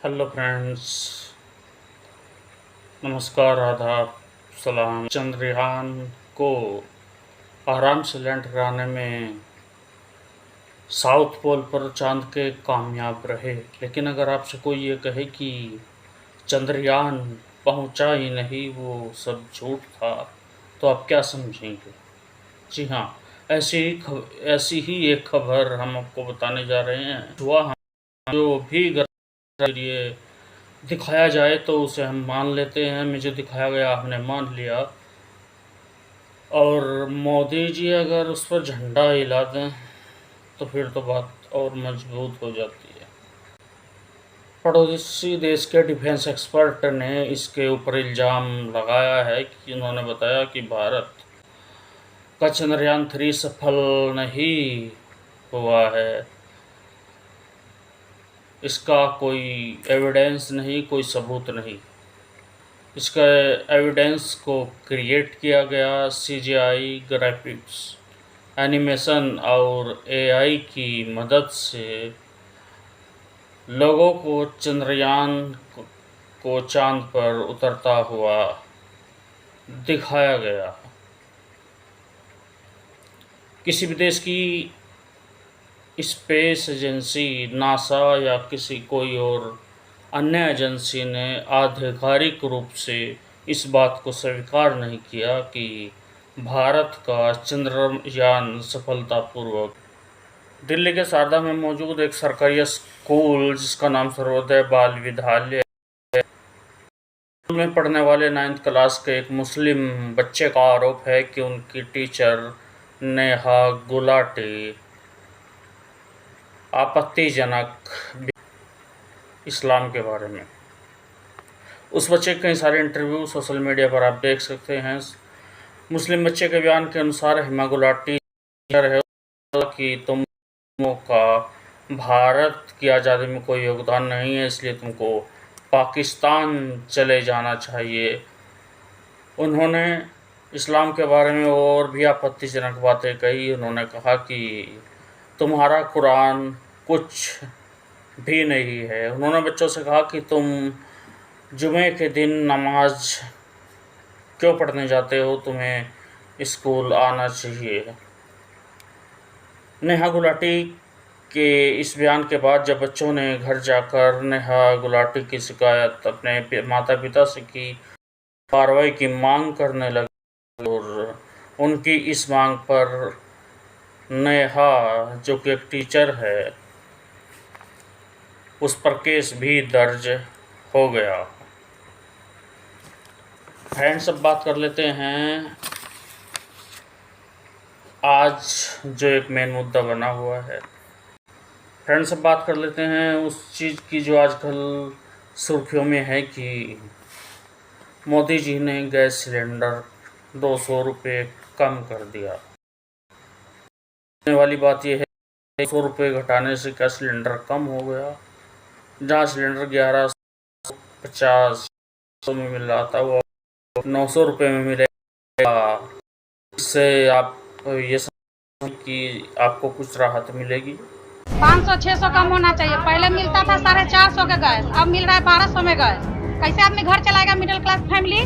Hello friends, नमस्कार, आदाब, सलाम। चंद्रयान को आराम से लैंड कराने में साउथ पोल पर चांद के कामयाब रहे। लेकिन अगर आपसे कोई ये कहे कि चंद्रयान पहुंचा ही नहीं, वो सब झूठ था, तो आप क्या समझेंगे? जी हाँ, ऐसी ही एक खबर हम आपको बताने जा रहे हैं। हुआ हम जो भी ये दिखाया जाए तो उसे हम मान लेते हैं। हमें जो दिखाया गया हमने मान लिया, और मोदी जी अगर उस पर झंडा हिला दें तो फिर तो बात और मजबूत हो जाती है। पड़ोसी देश के डिफेंस एक्सपर्ट ने इसके ऊपर इल्ज़ाम लगाया है कि उन्होंने बताया कि भारत का चंद्रयान-3 सफल नहीं हुआ है। इसका कोई एविडेंस नहीं, कोई सबूत नहीं। इसका एविडेंस को क्रिएट किया गया सीजीआई ग्राफिक्स, एनिमेशन और एआई की मदद से लोगों को चंद्रयान को चांद पर उतरता हुआ दिखाया गया। किसी भी देश की स्पेस एजेंसी, नासा या किसी कोई और अन्य एजेंसी ने आधिकारिक रूप से इस बात को स्वीकार नहीं किया कि भारत का चंद्रयान सफलतापूर्वक। दिल्ली के शारदा में मौजूद एक सरकारी स्कूल जिसका नाम सर्वोदय बाल विद्यालय में पढ़ने वाले 9th क्लास के एक मुस्लिम बच्चे का आरोप है कि उनकी टीचर नेहा गुलाटी आपत्तिजनक इस्लाम के बारे में। उस बच्चे के कई सारे इंटरव्यू सोशल मीडिया पर आप देख सकते हैं। मुस्लिम बच्चे के बयान के अनुसार हेमा गुलाटी है कि तुमों का भारत की आज़ादी में कोई योगदान नहीं है, इसलिए तुमको पाकिस्तान चले जाना चाहिए। उन्होंने इस्लाम के बारे में और भी आपत्तिजनक बातें कही। उन्होंने कहा कि तुम्हारा कुरान कुछ भी नहीं है। उन्होंने बच्चों से कहा कि तुम जुमे के दिन नमाज क्यों पढ़ने जाते हो, तुम्हें स्कूल आना चाहिए। नेहा गुलाटी के इस बयान के बाद जब बच्चों ने घर जाकर नेहा गुलाटी की शिकायत अपने माता पिता से की, कार्रवाई की मांग करने लगे, और उनकी इस मांग पर नेहा, जो कि एक टीचर है, उस पर केस भी दर्ज हो गया। फ्रेंड्स, अब बात कर लेते हैं आज जो एक मेन मुद्दा बना हुआ है। फ्रेंड्स, अब बात कर लेते हैं उस चीज़ की जो आजकल सुर्खियों में है कि मोदी जी ने गैस सिलेंडर 200 रुपये कम कर दिया। होने वाली बात यह है 200 रुपये घटाने से क्या सिलेंडर कम हो गया? जहाँ सिलेंडर 1150 में मिल रहा था वो 900 रुपये में मिलेगा। इससे आप ये समझ कि आपको कुछ राहत मिलेगी। 500-600 कम होना चाहिए। पहले मिलता था 450 का गैस, अब मिल रहा है 1200 में गैस। कैसे आदमी घर चलाएगा, मिडिल क्लास फैमिली?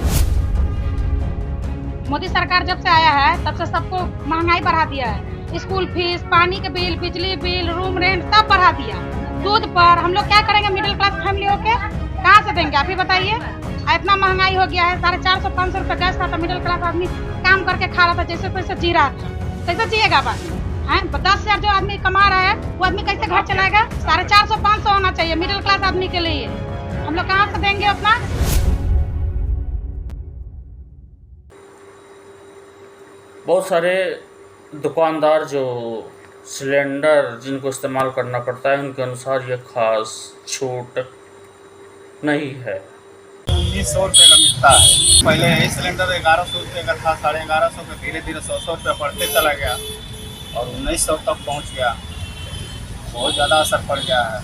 मोदी सरकार जब से आया है तब से सबको महंगाई बढ़ा दिया है। स्कूल फीस, पानी के बिल, बिजली बिल, रूम रेंट सब बढ़ा दिया। दूध पर हम लोग क्या करेंगे? मिडिल क्लास फैमिली होके कहाँ से देंगे? आप ही बताइए। इतना महंगाई हो गया है। 450-500 रुपये गैस था तो मिडिल क्लास आदमी काम करके खा रहा था, जैसे तैसे जी रहा था। कैसे जिएगा बात है? 10,000 जो आदमी कमा रहा है वो आदमी कैसे घर चलाएगा? 450-500 होना चाहिए मिडिल क्लास आदमी के लिए। हम लोग कहाँ से देंगे अपना? बहुत सारे दुकानदार जो सिलेंडर जिनको इस्तेमाल करना पड़ता है, उनके अनुसार यह खास छूट नहीं है। 1900 रुपये का मिलता है। पहले यही सिलेंडर 1100 रुपये का था, 1150 का, धीरे धीरे 100 रुपये बढ़ते चला गया और 1900 तक पहुंच गया। बहुत ज़्यादा असर पड़ गया है।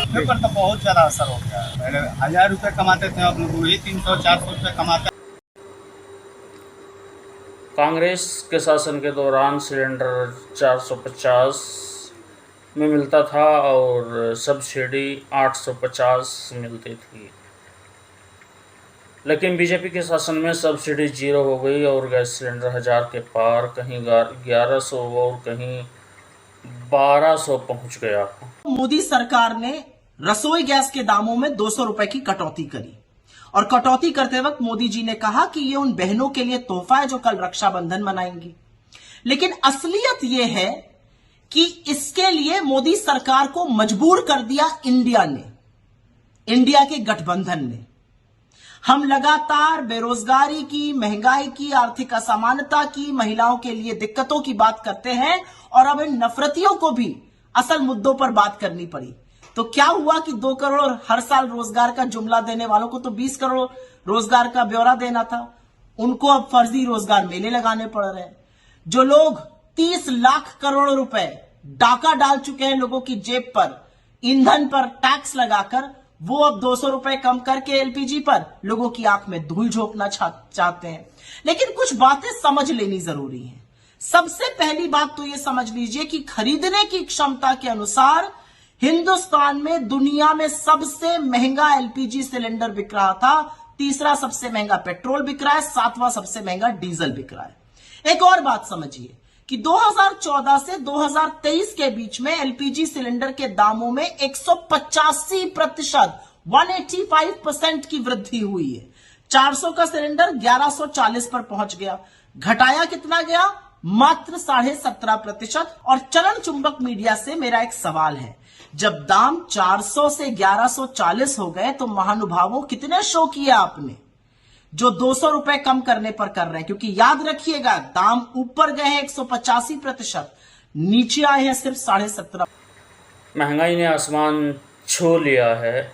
पेपर तो बहुत ज़्यादा असर हो गया है। पहले 1000 रुपये कमाते थे, अब वही 300-400 रुपये कमाते। कांग्रेस के शासन के दौरान सिलेंडर 450 में मिलता था और सब्सिडी 850 मिलती थी। लेकिन बीजेपी के शासन में सब्सिडी 0 हो गई और गैस सिलेंडर 1000 के पार, कहीं 1100 और कहीं 1200 पहुंच गया। मोदी सरकार ने रसोई गैस के दामों में 200 रुपए की कटौती करी और कटौती करते वक्त मोदी जी ने कहा कि ये उन बहनों के लिए तोहफा है जो कल रक्षाबंधन मनाएंगी। लेकिन असलियत यह है कि इसके लिए मोदी सरकार को मजबूर कर दिया इंडिया के गठबंधन ने। हम लगातार बेरोजगारी की, महंगाई की, आर्थिक असमानता की, महिलाओं के लिए दिक्कतों की बात करते हैं और अब इन नफरतियों को भी असल मुद्दों पर बात करनी पड़ी। तो क्या हुआ कि 2 करोड़ हर साल रोजगार का जुमला देने वालों को तो 20 करोड़ रोजगार का ब्यौरा देना था, उनको अब फर्जी रोजगार मेले लगाने पड़ रहे हैं। जो लोग 30 लाख करोड़ रुपए डाका डाल चुके हैं लोगों की जेब पर, ईंधन पर टैक्स लगाकर, वो अब 200 रुपए कम करके एलपीजी पर लोगों की आंख में धूल झोंकना चाहते हैं। लेकिन कुछ बातें समझ लेनी जरूरी है। सबसे पहली बात तो यह समझ लीजिए कि खरीदने की क्षमता के अनुसार हिंदुस्तान में दुनिया में सबसे महंगा एलपीजी सिलेंडर बिक रहा था, तीसरा सबसे महंगा पेट्रोल बिक रहा है, 7वां सबसे महंगा डीजल बिक रहा है। एक और बात समझिए कि 2014 से 2023 के बीच में एलपीजी सिलेंडर के दामों में 185%, 185% की वृद्धि हुई है। 400 का सिलेंडर 1140 पर पहुंच गया। घटाया कितना गया? मात्र 17.5%। और चलन चुंबक मीडिया से मेरा एक सवाल है, जब दाम 400 से 1140 हो गए तो महानुभावों कितने शो किए आपने जो 200 रुपए कम करने पर कर रहे हैं? क्योंकि याद रखिएगा, दाम ऊपर गए हैं 185%, नीचे आए हैं सिर्फ 17.5%। महंगाई ने आसमान छू लिया है,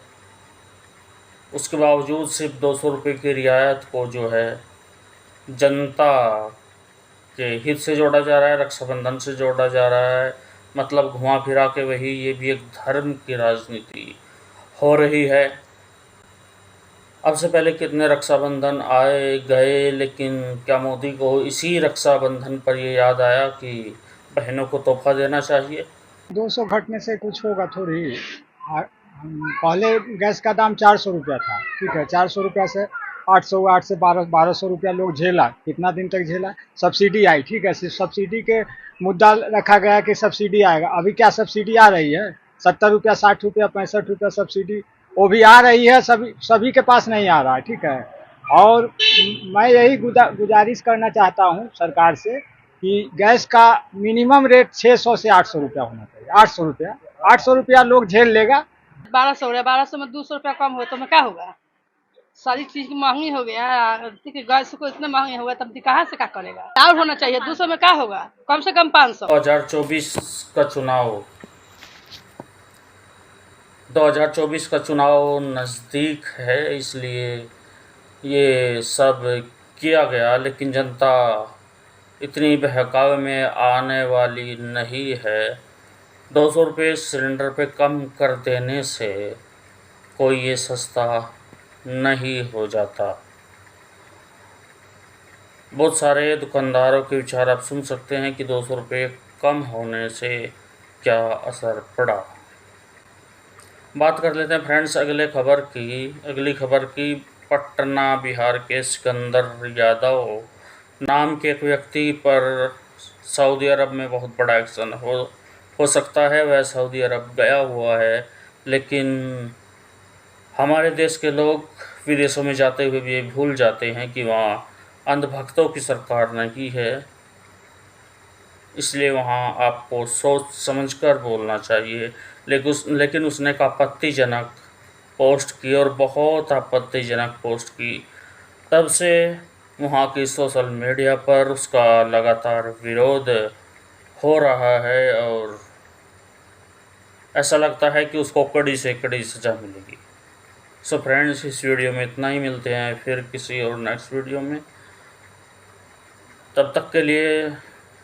उसके बावजूद सिर्फ 200 रुपये की रियायत को जो है जनता के हित से जोड़ा जा रहा है, रक्षाबंधन से जोड़ा जा रहा है। मतलब घुमा फिरा के वही ये भी एक धर्म की राजनीति हो रही है। अब से पहले कितने रक्षाबंधन आए गए, लेकिन क्या मोदी को इसी रक्षाबंधन पर ये याद आया कि बहनों को तोहफा देना चाहिए? 200 घटने से कुछ होगा थोड़ी। पहले गैस का दाम 400 रुपया था, ठीक है, 400 रुपया से 800, 8 से 1200 रुपया लोग झेला। कितना दिन तक झेला? सब्सिडी आई, ठीक है, सिर्फ सब्सिडी के मुद्दा रखा गया कि सब्सिडी आएगा। अभी क्या सब्सिडी आ रही है? 70 रुपया, 60 रुपया, 65 रुपया सब्सिडी वो भी आ रही है, सभी के पास नहीं आ रहा है, ठीक है। और मैं यही गुजारिश करना चाहता हूँ सरकार से कि गैस का मिनिमम रेट 600 से 800 रुपया होना चाहिए। 800 रुपया लोग झेल लेगा। 1200 है, 1200 में 200 रुपया कम हो तो में क्या होगा? सारी चीज महंगी हो गया, गैस को इतना महंगी हो गया, तब कहाँ से क्या करेगा? और होना चाहिए 200 में क्या होगा? कम से कम 500। 2024 का चुनाव नज़दीक है, इसलिए ये सब किया गया। लेकिन जनता इतनी बहकावे में आने वाली नहीं है। 200 रुपये सिलेंडर पे कम कर देने से कोई ये सस्ता नहीं हो जाता। बहुत सारे दुकानदारों के विचार आप सुन सकते हैं कि 200 रुपये कम होने से क्या असर पड़ा। बात कर लेते हैं फ्रेंड्स अगली खबर की। पटना बिहार के सिकंदर यादव नाम के एक व्यक्ति पर सऊदी अरब में बहुत बड़ा एक्शन हो सकता है। वह सऊदी अरब गया हुआ है, लेकिन हमारे देश के लोग विदेशों में जाते हुए भी ये भूल जाते हैं कि वहाँ अंधभक्तों की सरकार नहीं है। इसलिए वहाँ आपको सोच समझकर बोलना चाहिए। लेकिन उसने एक आपत्तिजनक पोस्ट की और बहुत आपत्तिजनक पोस्ट की। तब से वहाँ की सोशल मीडिया पर उसका लगातार विरोध हो रहा है और ऐसा लगता है कि उसको कड़ी से कड़ी सज़ा मिलेगी। सो फ्रेंड्स, इस वीडियो में इतना ही। मिलते हैं फिर किसी और नेक्स्ट वीडियो में। तब तक के लिए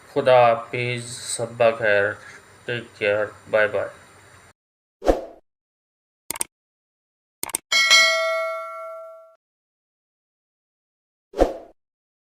खुदा हाफिज़, सब्बा खैर, टेक केयर, बाय बाय।